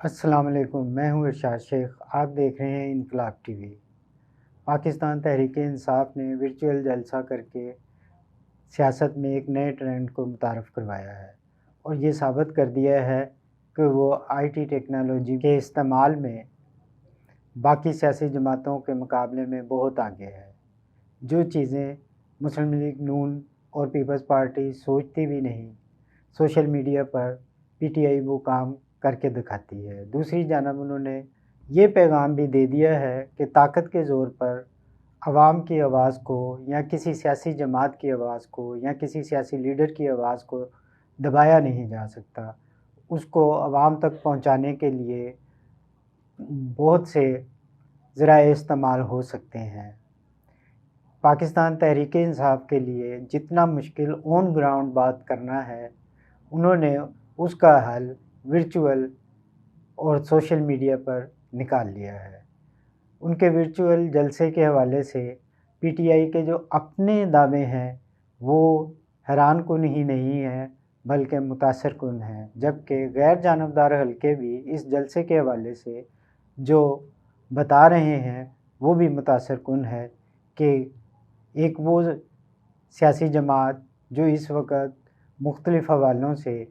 السلام علیکم، میں ہوں ارشاد شیخ۔ آپ دیکھ رہے ہیں انقلاب ٹی وی۔ پاکستان تحریک انصاف نے ورچوئل جلسہ کر کے سیاست میں ایک نئے ٹرینڈ کو متعارف کروایا ہے اور یہ ثابت کر دیا ہے کہ وہ آئی ٹی ٹیکنالوجی کے استعمال میں باقی سیاسی جماعتوں کے مقابلے میں بہت آگے ہے۔ جو چیزیں مسلم لیگ نون اور پیپلز پارٹی سوچتی بھی نہیں، social media per P T I وہ کام کر کے دکھاتی ہے۔ دوسری جانب انہوں نے یہ پیغام بھی دے دیا ہے کہ طاقت کے زور پر عوام کی آواز کو یا کسی سیاسی جماعت کی آواز کو یا کسی سیاسی لیڈر کی آواز کو دبایا نہیں جا سکتا۔ اس کو عوام تک پہنچانے کے لیے بہت سے ذرائع استعمال ہو سکتے ہیں۔ پاکستان تحریک انصاف کے لیے جتنا مشکل آن گراؤنڈ بات کرنا ہے، انہوں نے اس کا حل ورچوئل اور سوشل میڈیا پر نکال لیا ہے۔ ان کے ورچوئل جلسے کے حوالے سے پی ٹی آئی کے جو اپنے دعوے ہیں وہ حیران کن ہی نہیں ہیں بلکہ متاثر کن ہیں، جبکہ غیر جانبدار حلقے بھی اس جلسے کے حوالے سے جو بتا رہے ہیں وہ بھی متاثر کن ہے کہ ایک وہ سیاسی جماعت جو اس وقت مختلف حوالوں سے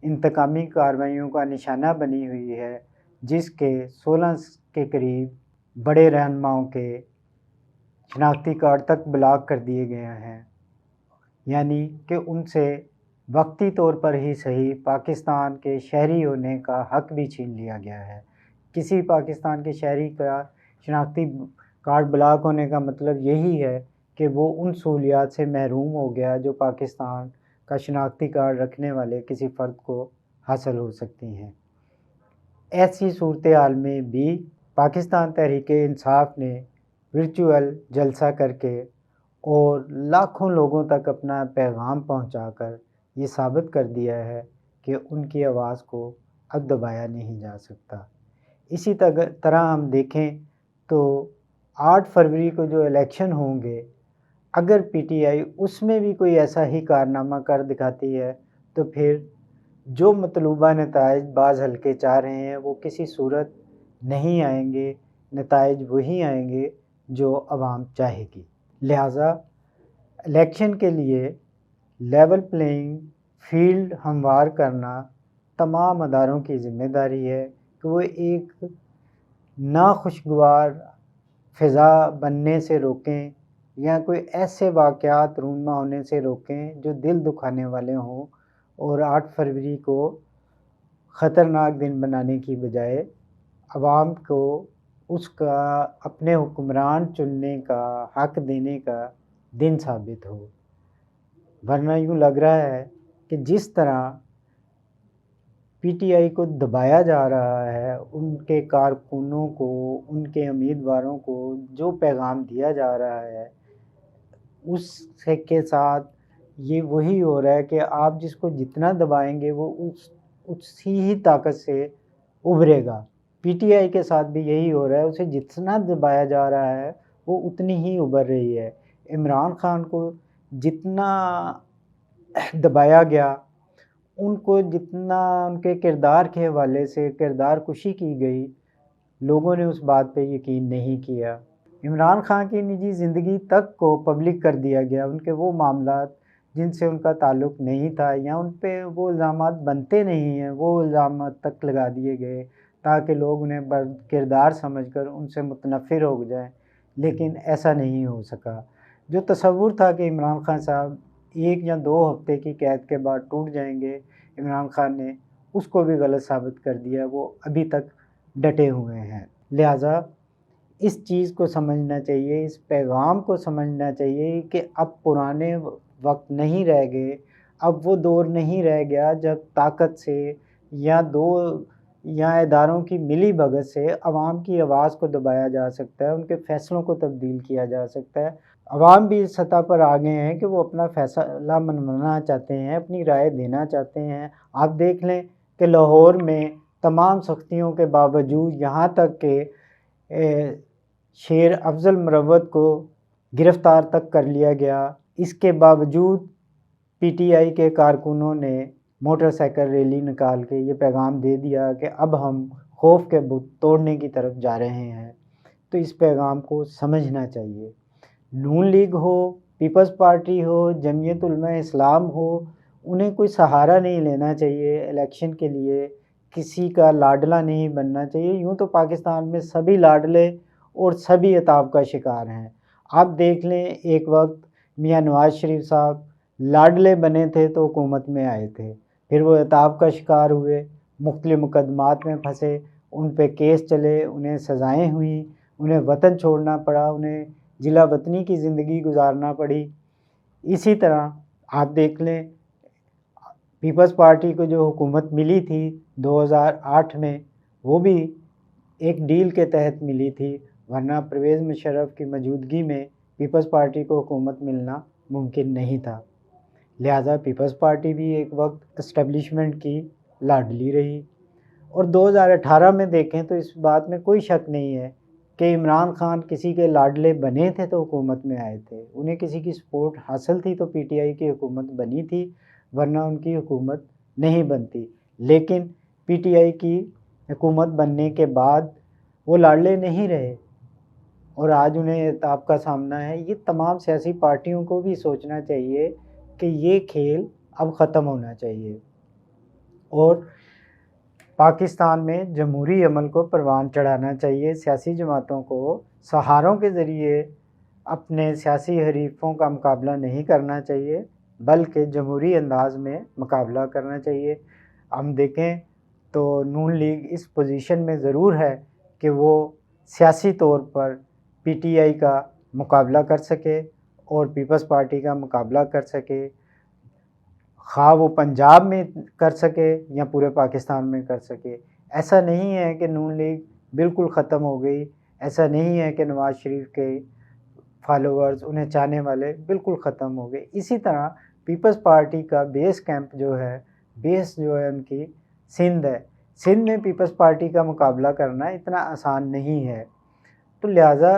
انتقامی کارروائیوں کا نشانہ بنی ہوئی ہے، جس کے 16 کے قریب بڑے رہنماؤں کے شناختی کارڈ تک بلاک کر دیے گئے ہیں، یعنی کہ ان سے وقتی طور پر ہی صحیح پاکستان کے شہری ہونے کا حق بھی چھین لیا گیا ہے۔ کسی پاکستان کے شہری کا شناختی کارڈ بلاک ہونے کا مطلب یہی ہے کہ وہ ان سہولیات سے محروم ہو گیا جو پاکستان کا شناختی کارڈ رکھنے والے کسی فرد کو حاصل ہو سکتی ہیں۔ ایسی صورتحال میں بھی پاکستان تحریک انصاف نے ورچوئل جلسہ کر کے اور لاکھوں لوگوں تک اپنا پیغام پہنچا کر یہ ثابت کر دیا ہے کہ ان کی آواز کو اب دبایا نہیں جا سکتا۔ اسی طرح ہم دیکھیں تو 8 فروری کو جو الیکشن ہوں گے، اگر پی ٹی آئی اس میں بھی کوئی ایسا ہی کارنامہ کر دکھاتی ہے تو پھر جو مطلوبہ نتائج بعض حلقے چاہ رہے ہیں وہ کسی صورت نہیں آئیں گے، نتائج وہی آئیں گے جو عوام چاہے گی۔ لہٰذا الیکشن کے لیے لیول پلینگ فیلڈ ہموار کرنا تمام اداروں کی ذمہ داری ہے کہ وہ ایک ناخوشگوار فضا بننے سے روکیں یا کوئی ایسے واقعات رونما ہونے سے روکیں جو دل دکھانے والے ہوں، اور 8 فروری کو خطرناک دن بنانے کی بجائے عوام کو اس کا اپنے حکمران چننے کا حق دینے کا دن ثابت ہو۔ ورنہ یوں لگ رہا ہے کہ جس طرح پی ٹی آئی کو دبایا جا رہا ہے، ان کے کارکنوں کو، ان کے امیدواروں کو جو پیغام دیا جا رہا ہے اس کے ساتھ یہ وہی ہو رہا ہے کہ آپ جس کو جتنا دبائیں گے وہ اسی ہی طاقت سے ابھرے گا۔ پی ٹی آئی کے ساتھ بھی یہی ہو رہا ہے، اسے جتنا دبایا جا رہا ہے وہ اتنی ہی ابھر رہی ہے۔ عمران خان کو جتنا دبایا گیا، ان کو جتنا ان کے کردار کے حوالے سے کردار کشی کی گئی، لوگوں نے اس بات پہ یقین نہیں کیا۔ عمران خان کی نجی زندگی تک کو پبلک کر دیا گیا، ان کے وہ معاملات جن سے ان کا تعلق نہیں تھا یا ان پہ وہ الزامات بنتے نہیں ہیں وہ الزامات تک لگا دیے گئے تاکہ لوگ انہیں بد کردار سمجھ کر ان سے متنفر ہو جائیں، لیکن ایسا نہیں ہو سکا۔ جو تصور تھا کہ عمران خان صاحب 1 یا 2 ہفتے کی قید کے بعد ٹوٹ جائیں گے، عمران خان نے اس کو بھی غلط ثابت کر دیا، وہ ابھی تک ڈٹے ہوئے ہیں۔ لہٰذا اس چیز کو سمجھنا چاہیے، اس پیغام کو سمجھنا چاہیے کہ اب پرانے وقت نہیں رہ گئے، اب وہ دور نہیں رہ گیا جب طاقت سے یا اداروں کی ملی بھگت سے عوام کی آواز کو دبایا جا سکتا ہے، ان کے فیصلوں کو تبدیل کیا جا سکتا ہے۔ عوام بھی اس سطح پر آ گئے ہیں کہ وہ اپنا فیصلہ منوانا چاہتے ہیں، اپنی رائے دینا چاہتے ہیں۔ آپ دیکھ لیں کہ لاہور میں تمام سختیوں کے باوجود یہاں تک کہ شیر افضل مروت کو گرفتار تک کر لیا گیا، اس کے باوجود پی ٹی آئی کے کارکنوں نے موٹر سائیکل ریلی نکال کے یہ پیغام دے دیا کہ اب ہم خوف کے بت توڑنے کی طرف جا رہے ہیں، تو اس پیغام کو سمجھنا چاہیے۔ نون لیگ ہو، پیپلز پارٹی ہو، جمعیت علماء اسلام ہو، انہیں کوئی سہارا نہیں لینا چاہیے الیکشن کے لیے، کسی کا لاڈلا نہیں بننا چاہیے۔ یوں تو پاکستان میں سبھی لاڈلے اور سبھی عتاب کا شکار ہیں۔ آپ دیکھ لیں، ایک وقت میاں نواز شریف صاحب لاڈلے بنے تھے تو حکومت میں آئے تھے، پھر وہ عتاب کا شکار ہوئے، مختلف مقدمات میں پھنسے، ان پہ کیس چلے، انہیں سزائیں ہوئیں، انہیں وطن چھوڑنا پڑا، انہیں جلا وطنی کی زندگی گزارنا پڑی۔ اسی طرح آپ دیکھ لیں، پیپلز پارٹی کو جو حکومت ملی تھی 2008 میں، وہ بھی ایک ڈیل کے تحت ملی تھی، ورنہ پرویز مشرف کی موجودگی میں پیپلز پارٹی کو حکومت ملنا ممکن نہیں تھا۔ لہٰذا پیپلز پارٹی بھی ایک وقت اسٹیبلشمنٹ کی لاڈلی رہی۔ اور 2018 میں دیکھیں تو اس بات میں کوئی شک نہیں ہے کہ عمران خان کسی کے لاڈلے بنے تھے تو حکومت میں آئے تھے، انہیں کسی کی سپورٹ حاصل تھی تو پی ٹی آئی کی حکومت بنی تھی، ورنہ ان کی حکومت نہیں بنتی۔ لیکن پی ٹی آئی کی حکومت بننے کے بعد وہ لاڈلے نہیں رہے اور آج انہیں عتاب کا سامنا ہے۔ یہ تمام سیاسی پارٹیوں کو بھی سوچنا چاہیے کہ یہ کھیل اب ختم ہونا چاہیے اور پاکستان میں جمہوری عمل کو پروان چڑھانا چاہیے۔ سیاسی جماعتوں کو سہاروں کے ذریعے اپنے سیاسی حریفوں کا مقابلہ نہیں کرنا چاہیے، بلکہ جمہوری انداز میں مقابلہ کرنا چاہیے۔ ہم دیکھیں تو نون لیگ اس پوزیشن میں ضرور ہے کہ وہ سیاسی طور پر پی ٹی آئی کا مقابلہ کر سکے اور پیپلز پارٹی کا مقابلہ کر سکے، خواہ وہ پنجاب میں کر سکے یا پورے پاکستان میں کر سکے۔ ایسا نہیں ہے کہ نون لیگ بالکل ختم ہو گئی، ایسا نہیں ہے کہ نواز شریف کے فالوورز، انہیں چاہنے والے بالکل ختم ہو گئے۔ اسی طرح پیپلز پارٹی کا بیس کیمپ جو ہے، بیس جو ہے ان کی سندھ ہے، سندھ میں پیپلز پارٹی کا مقابلہ کرنا اتنا آسان نہیں ہے۔ تو لہٰذا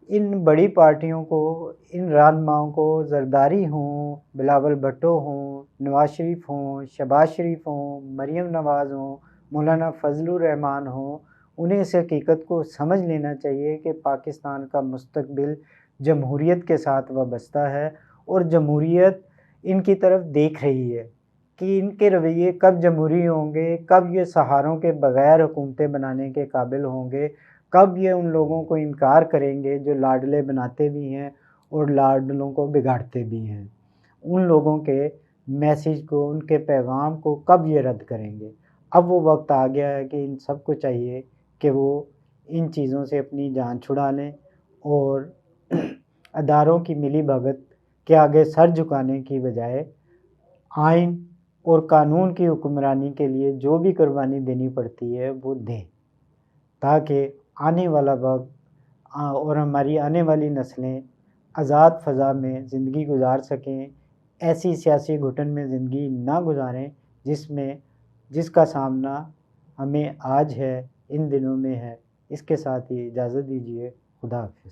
ان بڑی پارٹیوں کو، ان رہنماؤں کو، زرداری ہوں، بلاول بھٹو ہوں، نواز شریف ہوں، شہباز شریف ہوں، مریم نواز ہوں، مولانا فضل الرحمان ہوں، انہیں اس حقیقت کو سمجھ لینا چاہیے کہ پاکستان کا مستقبل جمہوریت کے ساتھ وابستہ ہے اور جمہوریت ان کی طرف دیکھ رہی ہے کہ ان کے رویے کب جمہوری ہوں گے، کب یہ سہاروں کے بغیر حکومتیں بنانے کے قابل ہوں گے، کب یہ ان لوگوں کو انکار کریں گے جو لاڈلے بناتے بھی ہیں اور لاڈلوں کو بگاڑتے بھی ہیں، ان لوگوں کے میسیج کو، ان کے پیغام کو کب یہ رد کریں گے۔ اب وہ وقت آ گیا ہے کہ ان سب کو چاہیے کہ وہ ان چیزوں سے اپنی جان چھڑا لیں اور اداروں کی ملی بھگت کے آگے سر جھکانے کی بجائے آئین اور قانون کی حکمرانی کے لیے جو بھی قربانی دینی پڑتی ہے وہ دیں، تاکہ آنے والا وقت اور ہماری آنے والی نسلیں آزاد فضا میں زندگی گزار سکیں، ایسی سیاسی گھٹن میں زندگی نہ گزاریں جس کا سامنا ہمیں آج ہے، ان دنوں میں ہے۔ اس کے ساتھ ہی اجازت دیجیے، خدا حافظ۔